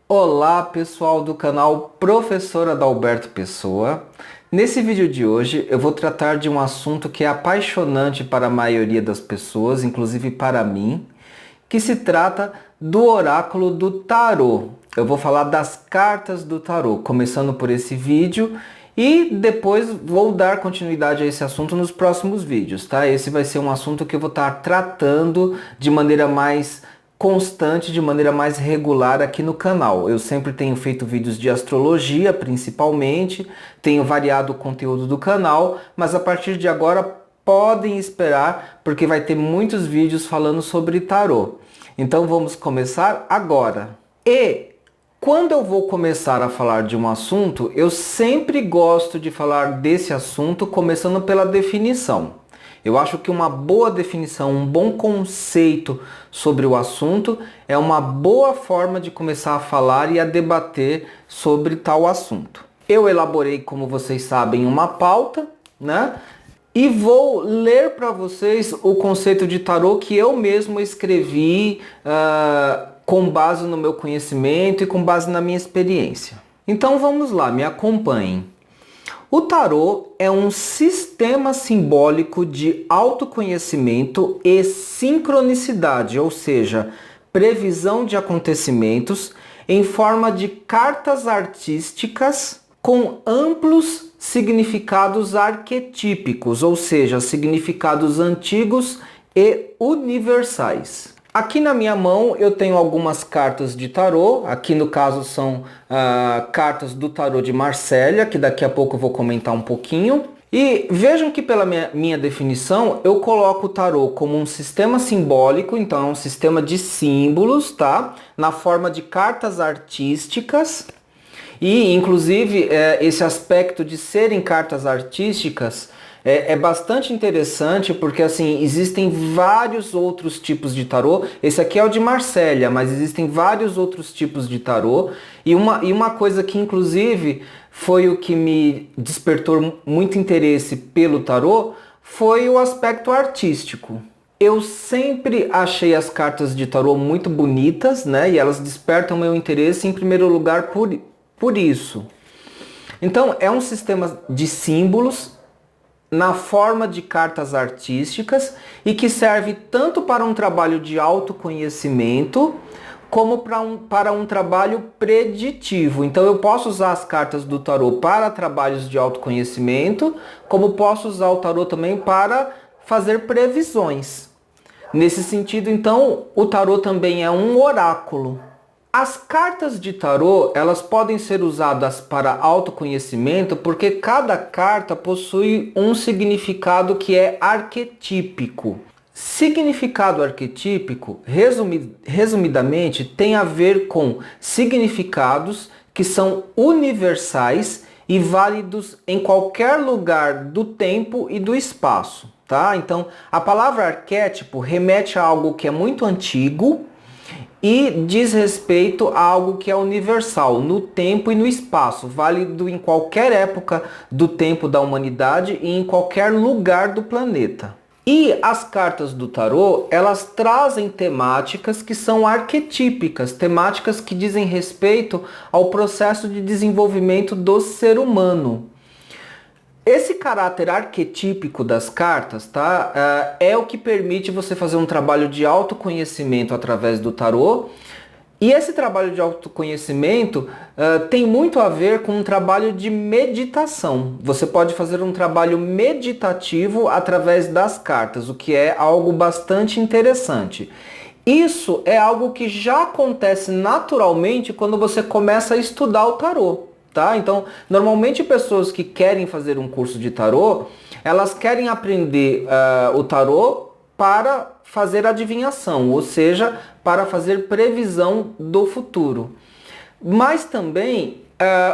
Olá pessoal do canal Professor Adalberto Pessoa. Nesse vídeo de hoje eu vou tratar de um assunto que é apaixonante para a maioria das pessoas, inclusive para mim, que se trata do oráculo do tarô. Eu vou falar das cartas do tarô, começando por esse vídeo e depois vou dar continuidade a esse assunto nos próximos vídeos, tá? Esse vai ser um assunto que eu vou estar tratando de maneira mais constante, de maneira mais regular aqui no canal. Eu sempre tenho feito vídeos de astrologia, principalmente, tenho variado o conteúdo do canal, mas a partir de agora podem esperar, porque vai ter muitos vídeos falando sobre tarô. Então vamos começar agora. E quando eu vou começar a falar de um assunto, eu sempre gosto de falar desse assunto começando pela definição. Eu acho que uma boa definição, um bom conceito sobre o assunto é uma boa forma de começar a falar e a debater sobre tal assunto. Eu elaborei, como vocês sabem, uma pauta, né? E vou ler para vocês o conceito de tarô que eu mesmo escrevi com base no meu conhecimento e com base na minha experiência. Então vamos lá, me acompanhem. O tarô é um sistema simbólico de autoconhecimento e sincronicidade, ou seja, previsão de acontecimentos em forma de cartas artísticas com amplos significados arquetípicos, ou seja, significados antigos e universais. Aqui na minha mão eu tenho algumas cartas de tarô, aqui no caso são cartas do tarô de Marsella, que daqui a pouco eu vou comentar um pouquinho. E vejam que pela minha definição eu coloco o tarô como um sistema simbólico, então é um sistema de símbolos, tá? Na forma de cartas artísticas. E inclusive esse aspecto de serem cartas artísticas é bastante interessante porque assim existem vários outros tipos de tarô. Esse aqui é o de Marsella, mas existem vários outros tipos de tarô. E uma coisa que inclusive foi o que me despertou muito interesse pelo tarô foi o aspecto artístico. Eu sempre achei as cartas de tarô muito bonitas, né? E elas despertam meu interesse em primeiro lugar por isso. Então é um sistema de símbolos na forma de cartas artísticas e que serve tanto para um trabalho de autoconhecimento como para um trabalho preditivo. Então eu posso usar as cartas do tarô para trabalhos de autoconhecimento, como posso usar o tarô também para fazer previsões. Nesse sentido, então, o tarô também é um oráculo. As cartas de tarô, elas podem ser usadas para autoconhecimento porque cada carta possui um significado que é arquetípico. Significado arquetípico, resumidamente, tem a ver com significados que são universais e válidos em qualquer lugar do tempo e do espaço, tá? Então, a palavra arquétipo remete a algo que é muito antigo e diz respeito a algo que é universal, no tempo e no espaço, válido em qualquer época do tempo da humanidade e em qualquer lugar do planeta. E as cartas do tarô, elas trazem temáticas que são arquetípicas, temáticas que dizem respeito ao processo de desenvolvimento do ser humano. Esse caráter arquetípico das cartas, tá, é o que permite você fazer um trabalho de autoconhecimento através do tarô. E esse trabalho de autoconhecimento tem muito a ver com um trabalho de meditação. Você pode fazer um trabalho meditativo através das cartas, o que é algo bastante interessante. Isso é algo que já acontece naturalmente quando você começa a estudar o tarô. Tá? Então, normalmente pessoas que querem fazer um curso de tarô, elas querem aprender o tarô para fazer adivinhação, ou seja, para fazer previsão do futuro. Mas também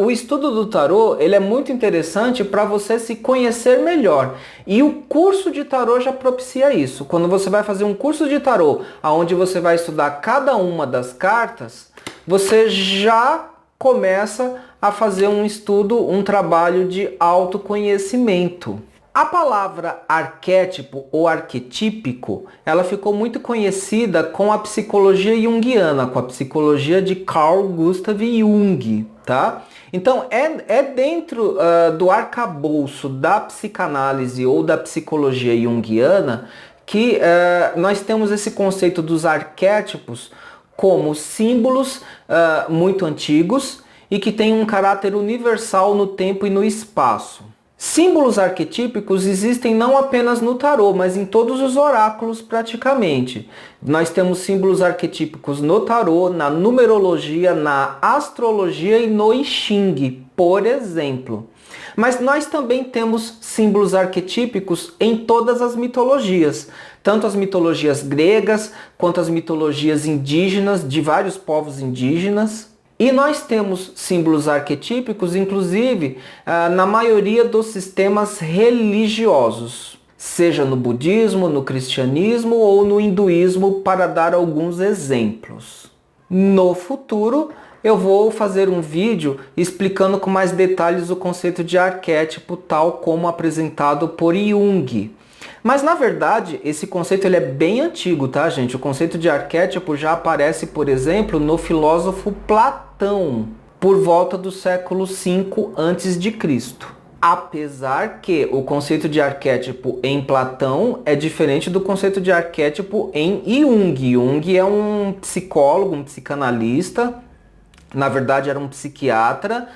o estudo do tarô ele é muito interessante para você se conhecer melhor. E o curso de tarô já propicia isso. Quando você vai fazer um curso de tarô, onde você vai estudar cada uma das cartas, você já começa a fazer um estudo, um trabalho de autoconhecimento. A palavra arquétipo ou arquetípico, ela ficou muito conhecida com a psicologia junguiana, com a psicologia de Carl Gustav Jung, tá? Então, é dentro do arcabouço da psicanálise ou da psicologia junguiana que nós temos esse conceito dos arquétipos como símbolos muito antigos e que têm um caráter universal no tempo e no espaço. Símbolos arquetípicos existem não apenas no tarô, mas em todos os oráculos praticamente. Nós temos símbolos arquetípicos no tarô, na numerologia, na astrologia e no I Ching, por exemplo. Mas nós também temos símbolos arquetípicos em todas as mitologias, tanto as mitologias gregas quanto as mitologias indígenas, de vários povos indígenas. E nós temos símbolos arquetípicos, inclusive, na maioria dos sistemas religiosos, seja no budismo, no cristianismo ou no hinduísmo, para dar alguns exemplos. No futuro, eu vou fazer um vídeo explicando com mais detalhes o conceito de arquétipo, tal como apresentado por Jung. Mas, na verdade, esse conceito ele é bem antigo, tá, gente? O conceito de arquétipo já aparece, por exemplo, no filósofo Platão, por volta do século V a.C. Apesar que o conceito de arquétipo em Platão é diferente do conceito de arquétipo em Jung. Jung é um psicólogo, um psicanalista, na verdade era um psiquiatra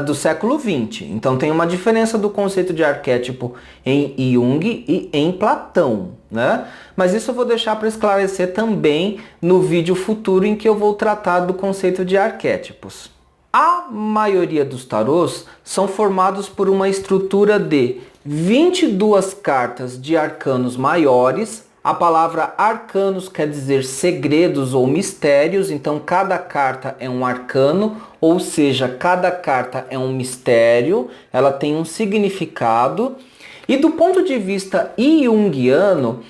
do século XX. Então tem uma diferença do conceito de arquétipo em Jung e em Platão, né? Mas isso eu vou deixar para esclarecer também no vídeo futuro em que eu vou tratar do conceito de arquétipos. A maioria dos tarôs são formados por uma estrutura de 22 cartas de arcanos maiores. A palavra arcanos quer dizer segredos ou mistérios, então cada carta é um arcano, ou seja, cada carta é um mistério, ela tem um significado. E do ponto de vista junguiano,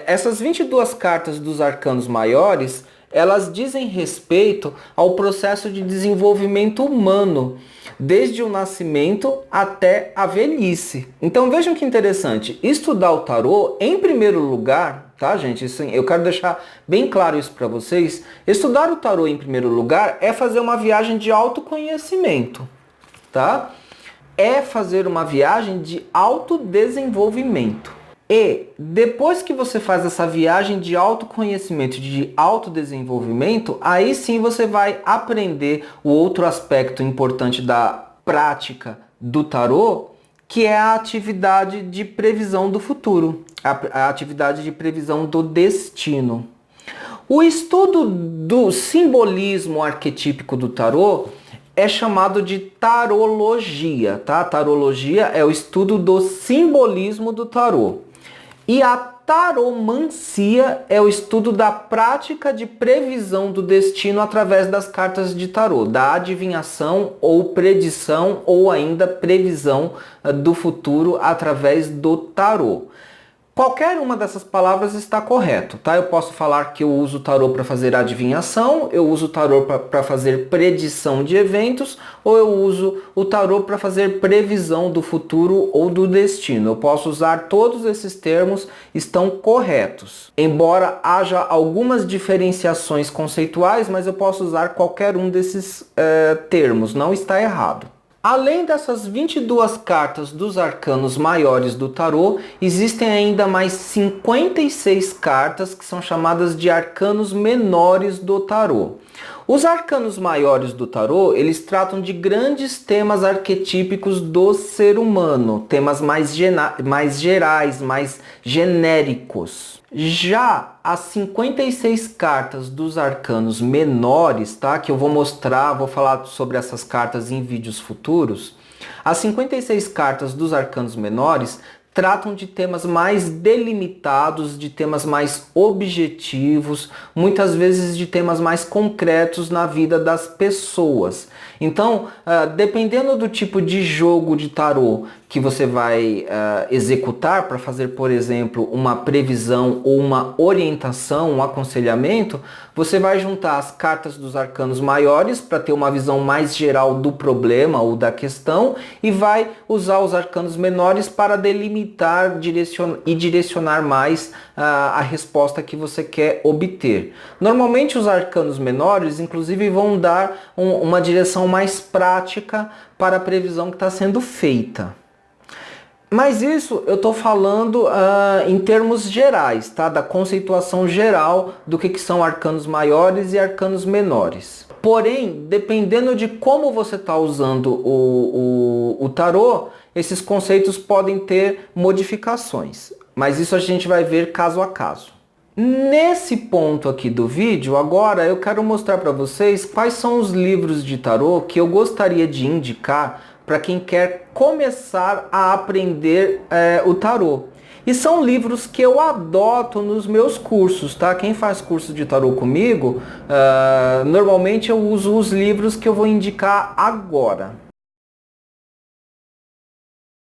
essas 22 cartas dos arcanos maiores, elas dizem respeito ao processo de desenvolvimento humano, desde o nascimento até a velhice. Então vejam que interessante, estudar o tarô, em primeiro lugar, tá, gente? Isso, eu quero deixar bem claro isso para vocês. Estudar o tarô em primeiro lugar é fazer uma viagem de autoconhecimento, tá? É fazer uma viagem de autodesenvolvimento. E depois que você faz essa viagem de autoconhecimento, de autodesenvolvimento, aí sim você vai aprender o outro aspecto importante da prática do tarô, que é a atividade de previsão do futuro, a atividade de previsão do destino. O estudo do simbolismo arquetípico do tarô é chamado de tarologia, tá? Tarologia é o estudo do simbolismo do tarô. E a taromancia é o estudo da prática de previsão do destino através das cartas de tarô, da adivinhação ou predição ou ainda previsão do futuro através do tarô. Qualquer uma dessas palavras está correto, tá? Eu posso falar que eu uso o tarô para fazer adivinhação, eu uso o tarô para fazer predição de eventos, ou eu uso o tarô para fazer previsão do futuro ou do destino. Eu posso usar todos esses termos, estão corretos. Embora haja algumas diferenciações conceituais, mas eu posso usar qualquer um desses termos, não está errado. Além dessas 22 cartas dos arcanos maiores do tarô, existem ainda mais 56 cartas que são chamadas de arcanos menores do tarô. Os arcanos maiores do tarô, eles tratam de grandes temas arquetípicos do ser humano, temas mais gerais, mais genéricos. Já as 56 cartas dos arcanos menores, tá? Que eu vou mostrar, vou falar sobre essas cartas em vídeos futuros. As 56 cartas dos arcanos menores tratam de temas mais delimitados, de temas mais objetivos, muitas vezes de temas mais concretos na vida das pessoas. Então, dependendo do tipo de jogo de tarô que você vai executar para fazer, por exemplo, uma previsão ou uma orientação, um aconselhamento, você vai juntar as cartas dos arcanos maiores para ter uma visão mais geral do problema ou da questão e vai usar os arcanos menores para delimitar e direcionar mais a resposta que você quer obter. Normalmente os arcanos menores, inclusive, vão dar uma direção mais prática para a previsão que está sendo feita. Mas isso eu estou falando em termos gerais, tá? Da conceituação geral do que são arcanos maiores e arcanos menores. Porém, dependendo de como você está usando o tarô, esses conceitos podem ter modificações. Mas isso a gente vai ver caso a caso. Nesse ponto aqui do vídeo, agora eu quero mostrar para vocês quais são os livros de tarô que eu gostaria de indicar para quem quer começar a aprender o tarô. E são livros que eu adoto nos meus cursos, tá? Quem faz curso de tarô comigo, normalmente eu uso os livros que eu vou indicar agora.